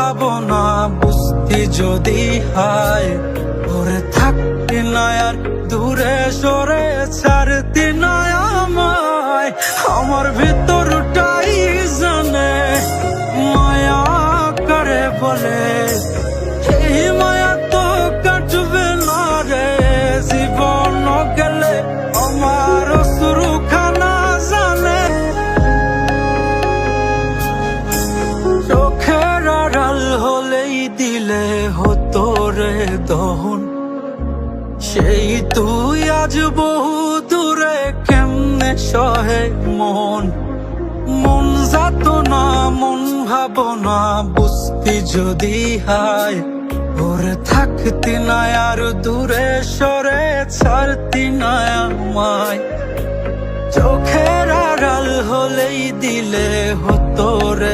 ভাবনা বুঝতি যদি হায়, ওরে থাকতি না আর দূরে সরে ছাড়তি না আমায়। আমার ভিতরটাই জানে মায়া করে বলে, এই মায়া তো কাটবে না রে জীবন গেলে আমার শুরুখানা জানে। চোখের আড়াল হলেই দিলে হতো রে দহন, সেই তুই আজ বহু দূরে কেমনে সহে মন। মন যাত না মন ভাবনা বুঝতি যদি হায়, ওরে থাকতি না আর দূরে সরে ছাড়তি না আমায়। চোখের আড়াল হলেই দিলে হতো রে